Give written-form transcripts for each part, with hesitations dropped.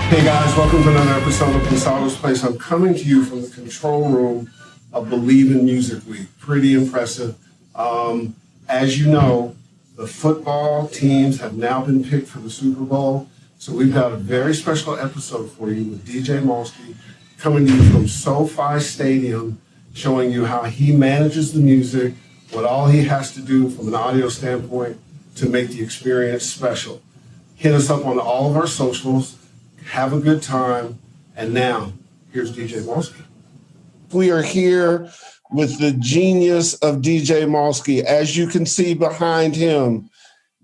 Hey guys, welcome to another episode of Pensado's Place. I'm coming to you from the control room of Believe in Music Week. Pretty impressive. As you know, the football teams have now been picked for the Super Bowl. So we've got a very special episode for you with DJ Malski coming to you from SoFi Stadium, showing you how he manages the music, what all he has to do from an audio standpoint to make the experience special. Hit us up on all of our socials. Have a good time. And now, here's DJ Malski. We are here with the genius of DJ Malski. As you can see behind him,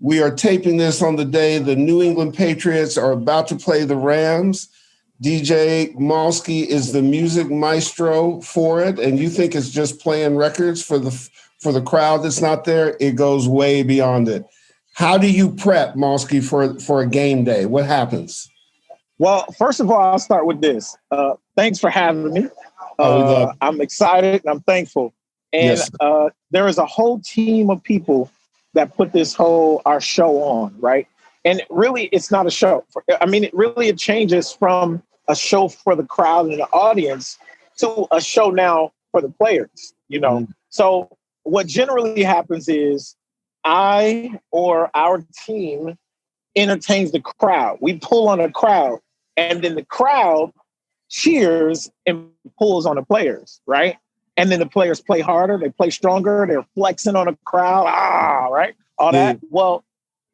we are taping this on the day the New England Patriots are about to play the Rams. DJ Malski is the music maestro for it, and you think it's just playing records for the crowd that's not there. It goes way beyond it. How do you prep, Malski, for a game day? What happens? Well, first of all, I'll start with this. Thanks for having me. I'm excited and I'm thankful. And Yes. There is a whole team of people that put our show on, right? And really, it's not a show. It changes from a show for the crowd and the audience to a show now for the players, you know? Mm-hmm. So what generally happens is I or our team entertains the crowd. We pull on a crowd. And then the crowd cheers and pulls on the players, right? And then the players play harder, they play stronger, they're flexing on the crowd, right? All that. Well,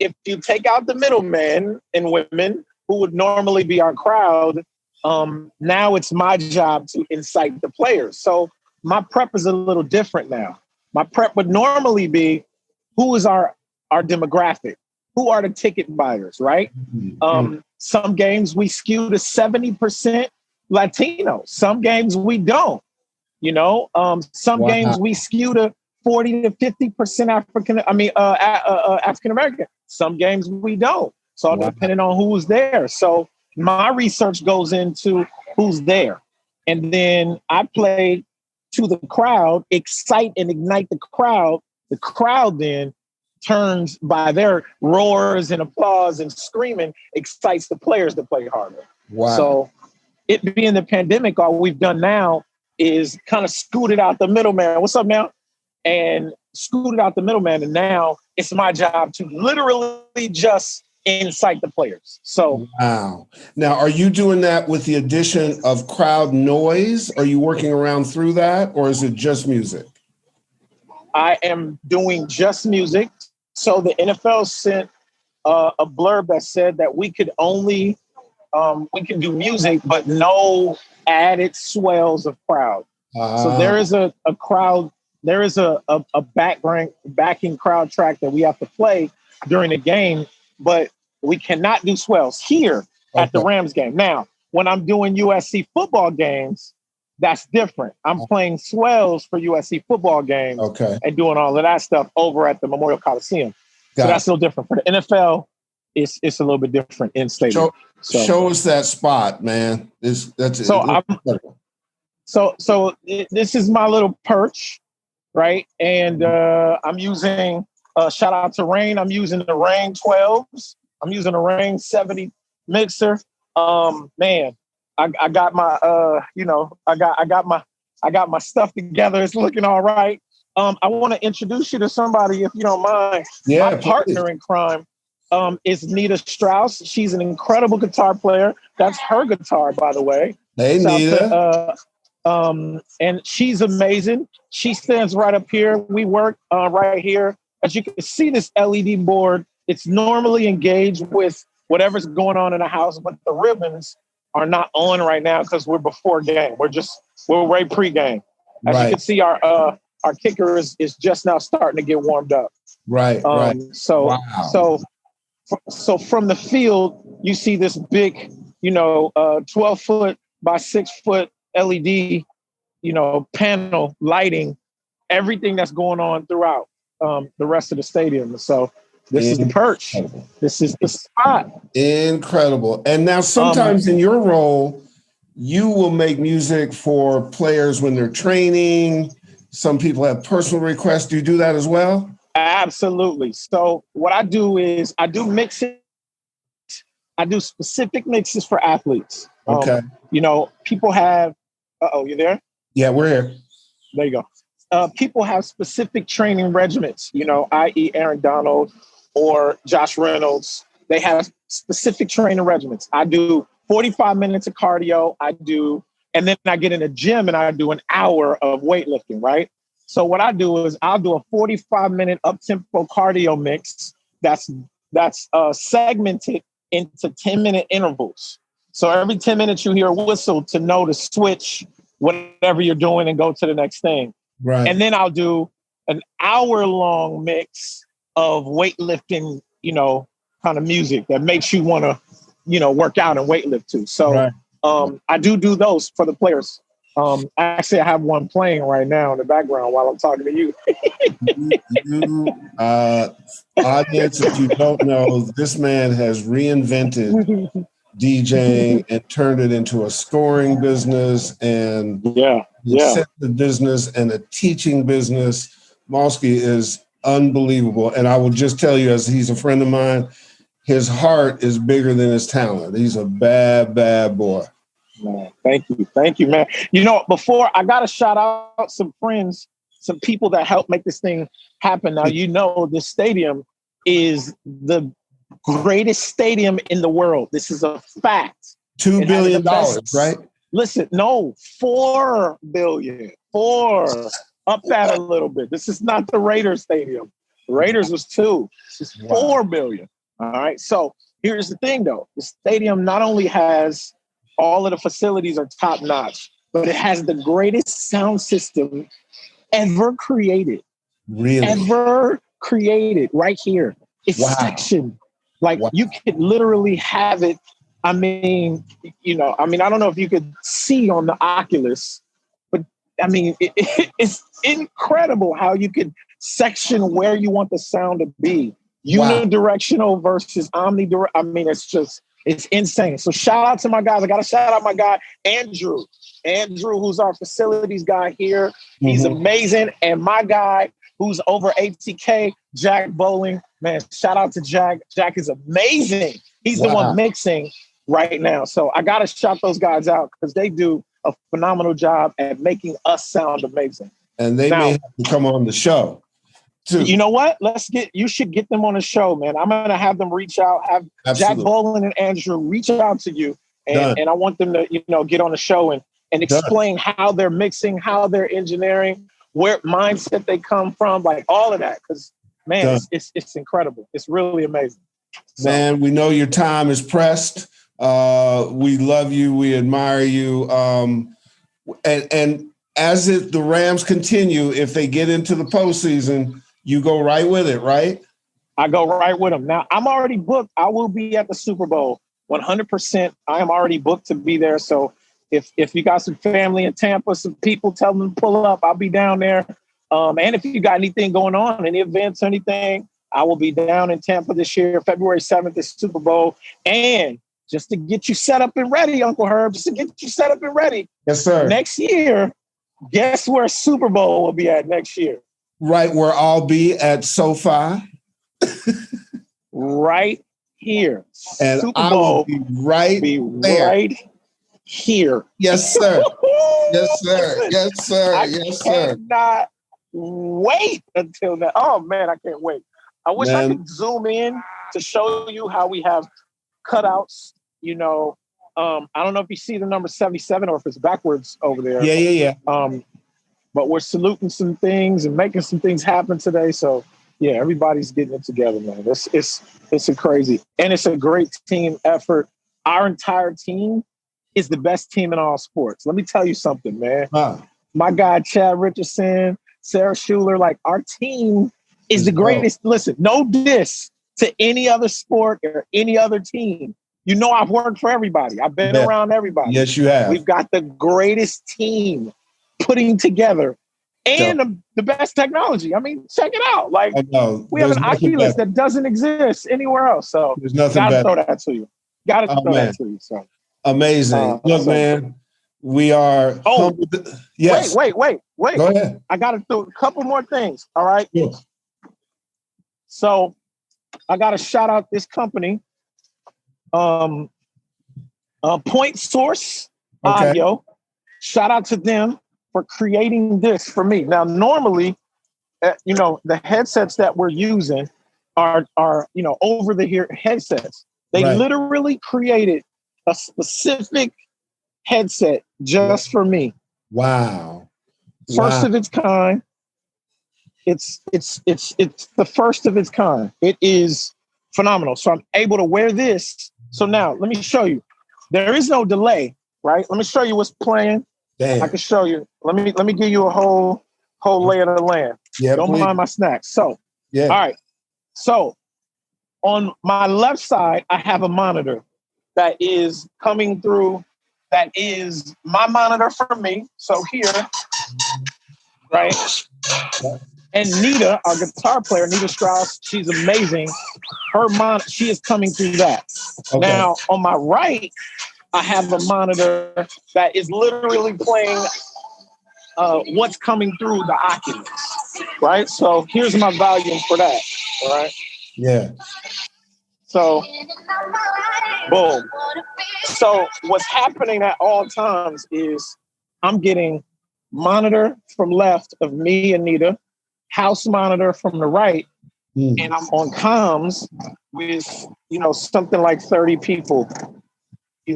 if you take out the middlemen and women who would normally be our crowd, now it's my job to incite the players. So my prep is a little different now. My prep would normally be, who is our demographic? Who are the ticket buyers, right? Some games we skew to 70% Latino. Some games we don't, you know. Some games we skew to 40 to 50% African American. Some games we don't. So depending on who's there. So my research goes into who's there. And then I play to the crowd, excite and ignite the crowd. The crowd then turns by their roars and applause and screaming, excites the players to play harder. Wow. So it being the pandemic, all we've done now is kind of scooted out the middleman. What's up now? And scooted out the middleman. And now it's my job to literally just incite the players. So wow. Now, are you doing that with the addition of crowd noise? Are you working around through that, or is it just music? I am doing just music. So the NFL sent a blurb that said that we could only, we can do music, but no added swells of crowd. So there is a crowd, there is a backing crowd track that we have to play during the game, but we cannot do swells here at the Rams game. Now, when I'm doing USC football games, that's different. I'm playing swells for USC football games and doing all of that stuff over at the Memorial Coliseum. So that's a little different. For the NFL, it's a little bit different in stadium. Show us that spot, man. This is my little perch, right? And I'm using, shout out to Rain. I'm using the Rain 12s. I'm using a Rain 70 mixer. Man. I got my, I got my stuff together. It's looking all right. I want to introduce you to somebody, if you don't mind. Yeah, my partner in crime is Nita Strauss. She's an incredible guitar player. That's her guitar, by the way. Hey, Nita. And she's amazing. She stands right up here. We work right here. As you can see, this LED board, it's normally engaged with whatever's going on in the house, but the ribbons are not on right now because we're before game. We're way pre-game. As you can see, our kicker is just now starting to get warmed up. Right. So from the field, you see this big, 12-foot by 6-foot LED, panel lighting everything that's going on throughout the rest of the stadium. So this is the perch. This is the spot. Incredible. And now sometimes in your role, you will make music for players when they're training. Some people have personal requests. Do you do that as well? Absolutely. So what I do is I do mixing I do specific mixes for athletes. Okay. You know, people have. You there? Yeah, we're here. There you go. People have specific training regimens. You know, i.e., Aaron Donald or Josh Reynolds. They have specific training regimens. I do 45 minutes of cardio. And then I get in the gym and I do an hour of weightlifting, right? So what I do is I'll do a 45-minute up-tempo cardio mix that's segmented into 10-minute intervals. So every 10 minutes you hear a whistle to know to switch whatever you're doing and go to the next thing. Right. And then I'll do an hour-long mix of weightlifting, you know, kind of music that makes you want to, you know, work out and weightlift too. So right. I do those for the players. Actually, I have one playing right now in the background while I'm talking to you. Audience, if you don't know, this man has reinvented DJing and turned it into a scoring business and incentive business and a teaching business. Malski is unbelievable. And I will just tell you, as he's a friend of mine, his heart is bigger than his talent. He's a bad, bad boy. Man, thank you, man. You know, before I got to shout out some friends, some people that helped make this thing happen. Now, you know, this stadium is the greatest stadium in the world. This is a fact. $2 billion, right? Listen, no, 4 billion. 4. Up that a little bit. This is not the Raiders stadium. The Raiders was 2. This is 4 billion. All right. So here's the thing, though. The stadium not only has all of the facilities are top notch, but it has the greatest sound system ever created. Really? Ever created right here. It's sectioned. Like you could literally have it. I mean, you know, I don't know if you could see on the Oculus, but I mean, it's incredible how you could section where you want the sound to be. Unidirectional versus omnidirectional. I mean, it's insane. So shout out to my guys. I got to shout out my guy, Andrew. Andrew, who's our facilities guy here. He's amazing. And my guy, who's over ATK, Jack Bowling. Man, shout out to Jack. Jack is amazing. He's the one mixing right now. So I got to shout those guys out because they do a phenomenal job at making us sound amazing. And they may have to come on the show. You know what? You should get them on the show, man. I'm going to have them reach out, have Jack Boland and Andrew reach out to you. And I want them to, you know, get on the show and explain how they're mixing, how they're engineering, where mindset they come from, like all of that. Because, man, it's incredible. It's really amazing. So, man, we know your time is pressed. We love you. We admire you. And as the Rams continue, if they get into the postseason, you go right with it, right? I go right with them. Now, I'm already booked. I will be at the Super Bowl 100%. I am already booked to be there. So if you got some family in Tampa, some people, tell them to pull up. I'll be down there. And if you got anything going on, any events, anything, I will be down in Tampa this year, February 7th, the Super Bowl. And just to get you set up and ready, Uncle Herb, just to get you set up and ready. Yes, sir. Next year, guess where Super Bowl will be at next year? Right where I'll be at SoFi. Right here. And Super I Bowl will be right there. Right here. Yes, sir. Yes, sir. Yes, sir. Yes, sir. I cannot wait until that. Oh, man, I can't wait. I wish I could zoom in to show you how we have cutouts, you know. I don't know if you see the number 77 or if it's backwards over there. Yeah. But we're saluting some things and making some things happen today. So, yeah, everybody's getting it together, man. It's a crazy. And it's a great team effort. Our entire team is the best team in all sports. Let me tell you something, man. My guy, Chad Richardson, Sarah Schuler, like our team is the greatest. Listen, no diss to any other sport or any other team. You know, I've worked for everybody. I've been around everybody. Yes, you have. We've got the greatest team putting together and the best technology. I mean, check it out. Like, we have an Oculus that doesn't exist anywhere else. So there's nothing gotta better. throw that to you. Gotta throw that to you. So amazing. Look, man, we are. Yes. Wait. Go ahead. I gotta do a couple more things. All right. Yes. So I gotta shout out this company Point Source Okay. Audio. Shout out to them for creating this for me. Now, normally, the headsets that we're using are over the ear headsets. They Right. literally created a specific headset just for me. Wow. First of its kind. It's the first of its kind. It is phenomenal. So I'm able to wear this. So now let me show you. There is no delay, right? Let me show you what's playing. Damn. I can show you. Let me give you a whole lay of the land. Yeah, Don't please. mind my snacks. So, Yeah. all right. So on my left side, I have a monitor that is coming through. That is my monitor for me. So here, right? And Nita, our guitar player, Nita Strauss, she's amazing. She is coming through that. Okay. Now, on my right, I have a monitor that is literally playing what's coming through the Oculus, right? So here's my volume for that, all right? Yeah. So, boom. So what's happening at all times is I'm getting monitor from left of me and Nita, house monitor from the right, and I'm on comms with, something like 30 people,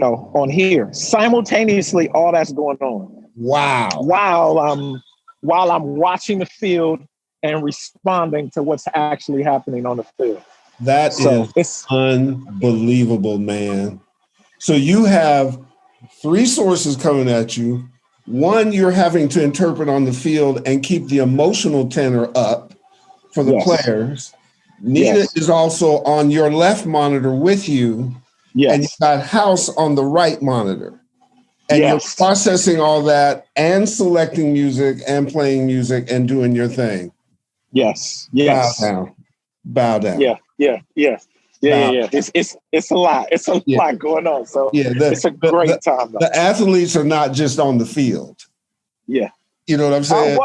on here. Simultaneously, all that's going on. Wow. While I'm watching the field and responding to what's actually happening on the field. That is unbelievable, man. So you have 3 sources coming at you. One, you're having to interpret on the field and keep the emotional tenor up for the players. Nita is also on your left monitor with you. Yes. And you've got house on the right monitor. And you're processing all that and selecting music and playing music and doing your thing. Yes. Bow down. Yeah. It's a lot. It's a lot going on. So it's a great time. The athletes are not just on the field. Yeah. You know what I'm saying?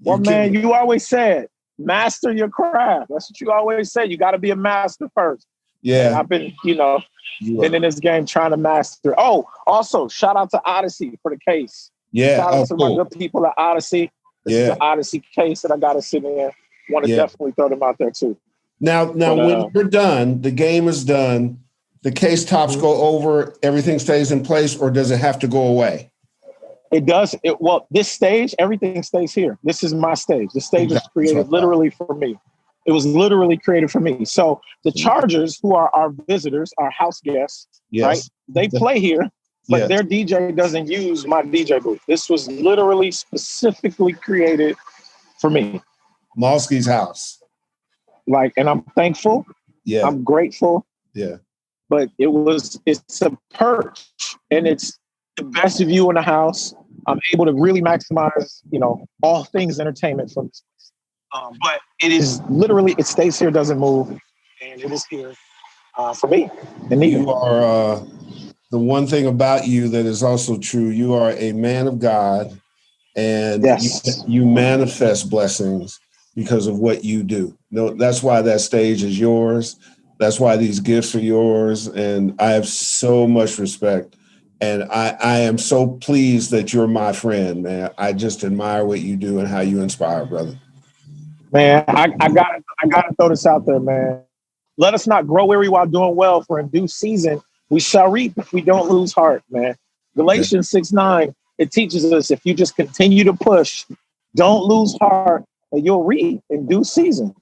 Well, man, you always said, master your craft. That's what you always say. You got to be a master first. Yeah. And I've been, been in this game trying to master. Oh, also, shout out to Odyssey for the case. Yeah. Shout out to my good people at Odyssey. This is an Odyssey case that I got to sit in. Want to definitely throw them out there too. Now, when you're done, the game is done, the case tops go over, everything stays in place, or does it have to go away? It does. This stage, everything stays here. This is my stage. The stage was created literally for me. It was literally created for me. So the Chargers, who are our visitors, our house guests, right? They play here, but their DJ doesn't use my DJ booth. This was literally specifically created for me. Malski's house. And I'm thankful. Yeah. I'm grateful. Yeah. But it's a perch, and it's the best view in the house. I'm able to really maximize, all things entertainment from this place. But it is literally, it stays here, doesn't move, and it is here for me. And you are the one thing about you that is also true. You are a man of God, and you manifest blessings because of what you do. No, that's why that stage is yours. That's why these gifts are yours. And I have so much respect. And I am so pleased that you're my friend, man. I just admire what you do and how you inspire, brother. Man, I gotta throw this out there, man. Let us not grow weary while doing well, for in due season we shall reap if we don't lose heart, man. Galatians 6:9, it teaches us if you just continue to push, don't lose heart, and you'll reap in due season.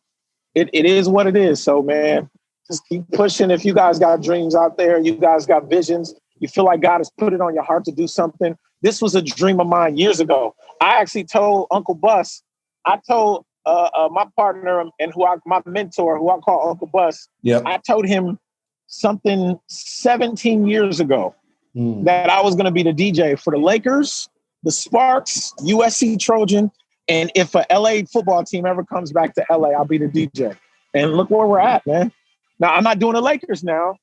It is what it is. So, man, just keep pushing. If you guys got dreams out there, you guys got visions, you feel like God has put it on your heart to do something. This was a dream of mine years ago. I actually told Uncle Bus, I told my partner and my mentor, who I call Uncle Bus, I told him something 17 years ago that I was going to be the DJ for the Lakers, the Sparks, USC Trojan, and if a LA football team ever comes back to LA, I'll be the DJ. And look where we're at, man. Now, I'm not doing the Lakers now.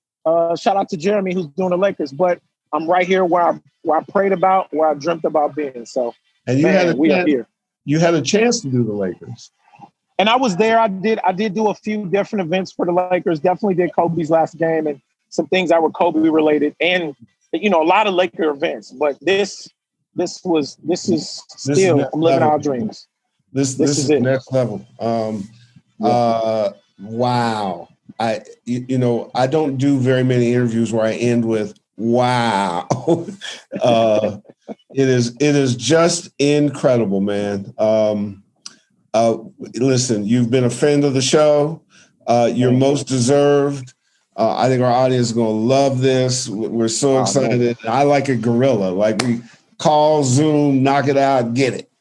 Shout out to Jeremy, who's doing the Lakers, but I'm right here where I prayed about, where I dreamt about being. So, and we are here. You had a chance to do the Lakers. And I was there. I did do a few different events for the Lakers. Definitely did Kobe's last game. And some things that were Kobe related, and a lot of Laker events. But this is still I'm living our dreams. This is it. Next level. Wow. I don't do very many interviews where I end with wow. It is just incredible, man. Listen, you've been a friend of the show. You're most deserved. I think our audience is going to love this. We're so excited. I like a gorilla. Like, we call, Zoom, knock it out, get it.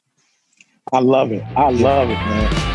I love it. I love it, man.